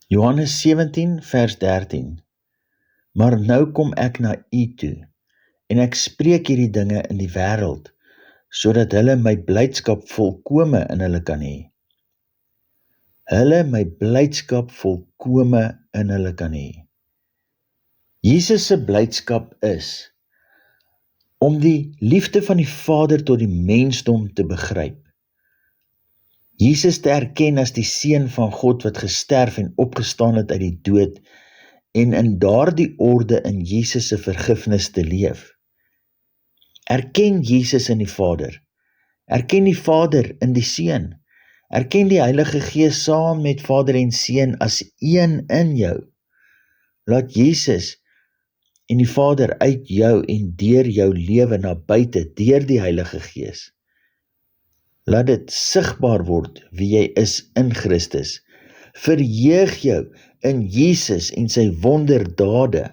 Johannes 17 vers 13. Maar nou kom ek na u toe, en ek spreek hierdie dinge in die wêreld, sodat hulle my blydskap volkome in hulle kan hê. Hulle my blydskap volkome in hulle kan hê. Jesus se blydskap is om die liefde van die Vader tot die mensdom te begryp. Jesus te erken as die Seun van God wat gesterf en opgestaan het uit die dood en in daardie orde in Jesus se vergifnis te leef. Erken Jesus in die Vader. Erken die Vader in die Seun. Erken die Heilige Gees saam met Vader en Seun as een in jou. Laat Jesus en die Vader uit jou en deur jou lewe na buite, deur die Heilige Gees. Laat dit sigbaar word wie jy is in Christus. Verheug jou in Jesus en sy wonderdade.